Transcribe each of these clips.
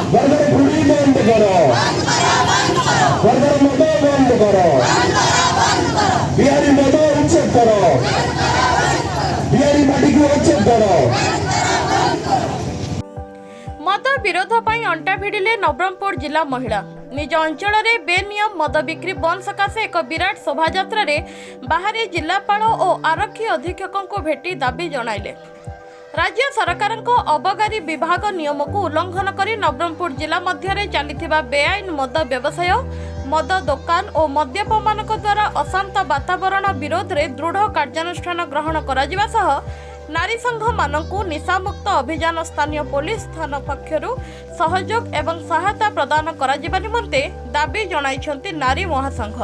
Burger Gudi बंद करो, burger मदो बंद करो, बिहारी मदो उच्छेद करो, बिहारी माटी को उच्छेद करो। मद विरोध पर अंटा भिड़िले नवरंगपुर जिला महिला निज अंचल में बेनियम मद बिक्री बंद सकाशे एक विराट शोभायात्रा बाहरी जिलापाल और आरक्षी अधीक्षकों को भेटी दाबी जणाइले। राज्य सरकार को अबकारी विभाग नियम को उल्लंघन कर नवरंगपुर जिला मध्य चलता बेआईन मद व्यवसाय मद दुकान और मद्यप मान द्वारा अशांत वातावरण विरोध में दृढ़ कार्यानुष्ठान ग्रहण करा नारी संघ मानकु निशामुक्त अभियान स्थानीय पुलिस थाना पक्षरु सहयोग एवं सहायता प्रदान करा निमंते दाबी जणाइछन्ति नारी महासंघ।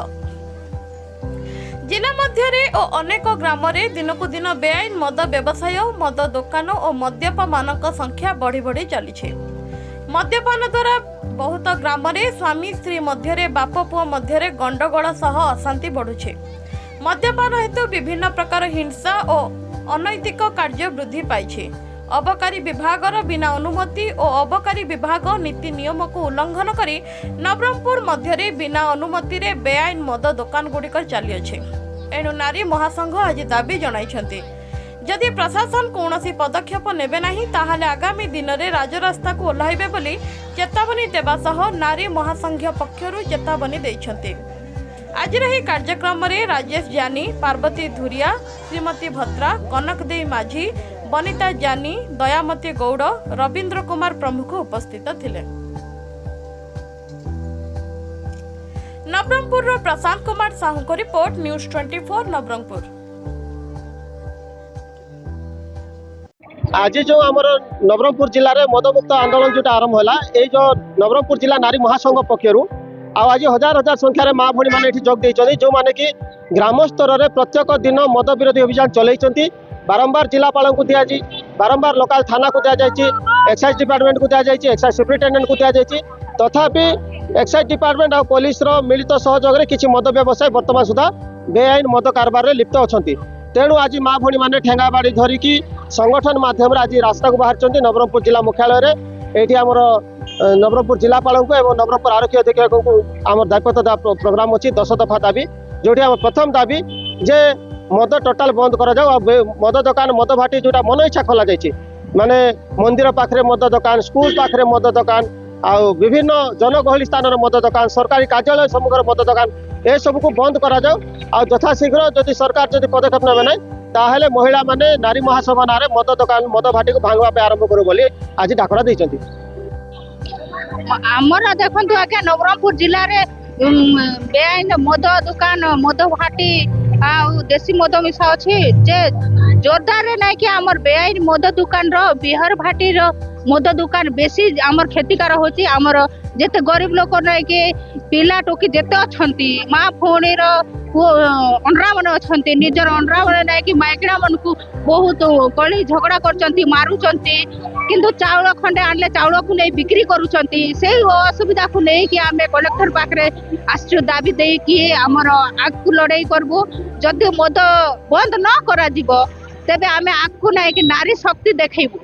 जिला मध्यरे और अनेक ग्राम में दिनकु दिन बेआईन मद व्यवसाय मद दुकान और मद्यप मानक संख्या बढ़ी बढ़ी चली। मद्यपान द्वारा बहुत ग्राम में स्वामी स्त्री मध्य बाप पुओ मध्य गंडगोल सह अशांति बढ़ुछे। मद्यपान हेतु विभिन्न प्रकार हिंसा और अनैतिक कार्य वृद्धि पाई। अबकारी विभागर बिना अनुमति और अबकारी विभाग नीति नियम को उल्लंघन करी नवरंगपुर मध्य बिना अनुमति रे बेआईन मद दुकान गुड़िक चली अच्छे। एणु नारी महासंघ आज दाबी जणाइछन्ति जदि प्रशासन कौनसी पदक्षेप नेबे नहीं ताहाले आगामी दिन में राजरास्ता को ओह्लाइबे बोली चेतावनी देवा सह नारी महासंघ पक्षरु चेतावनी दैछन्ति। आज कार्यक्रम में राजेश जानी पार्वती धुरिया श्रीमती भत्रा कनक देई माझी बनिता जानी दयामती गौड़ रवींद्र कुमार प्रमुख उपस्थित थिले। नवरंगपुर प्रशांत कुमार साहू को रिपोर्ट न्यूज 24 नवरंगपुर। आज जो आमर नवरंगपुर जिले में मदमुक्त आंदोलन जो आरंभ होला ये जो नवरंगपुर जिला नारी महासंघ पक्षरु आज हजार हजार संख्यार माँ भणी मैंने जोग देते जो मैंने कि ग्राम स्तर में प्रत्येक दिन मद विरोधी अभियान चलती बारंबार जिलापाल को दिया बारंबार लोकाल थाना को दि जाए एक्साइज डिपार्टमेंट को दि जाए एक्साइज सुप्रिटेडेंट को दि जाए तथापि एक्साइज डिपार्टमेंट और पुलिस मिलित सहयोग में किसी मद व्यवसाय बर्तमान सुधा बेआईन मद कारबार में लिप्त अच्छा। तेणु आज माँ भणी मैंने ठेंगा बाड़ी धरिकी संगठन माध्यम आज रास्ता को बाहर नवरंगपुर जिला मुख्यालय ये आमर नवरंगपुर जिलापाल को एवं नवरंगपुर आरक्षी अधीक्षक को आम दायित्व प्रोग्राम अच्छी 10 दफा दाबी जो प्रथम दाबी जे मद टोटाल बंद करा जाओ मद दुकान मद भाटी जोटा मन इच्छा खोल जाए माने मंदिर पाखे मद दुकान स्कूल पाखे मद दुकान आउ विभिन्न जनगहली स्थान मद दुकान सरकारी कार्यालय सम्मुखर मद दुकान ए सब को बंद करा जाओ आ यथाशीघ्र जदि सरकार जदि पदक्षेप नेबे ना ताहले महिला माने नारी महासभा नारे मद दुकान मद भाटी को भांगवा आरंभ करू बोली आज डाकरा दैछन्ति। आमर देखु आज्ञा नवरंगपुर जिले में बेआईन मद दुकान मद भाटी देसी मद मिशा अच्छी जे जोरदार ना कि आमर बेआईन मद दुकान बिहार भाटी मद दुकान बेसी आमर क्षतिकार होची। आमर जेते गरीब लोक नहीं कि पिला टोकी जेते अच्छी माँ भौणी अंडरा मन अच्छा निजर अंडरा मन नहीं कि माइकिना मन को बहुत कली झगड़ा कर मारुचंती किंतु चाउल खंडे आनले चाउल को नहीं बिक्री करुचंती से असुविधा को नहीं कि आमे कलेक्टर पाखरे आश्रय दाबी दे कि आमर आग को लड़ाई करबो जदि मद बंद न करा जिवो तेबे आमे आग को नहीं कि नारी शक्ति देखैबो।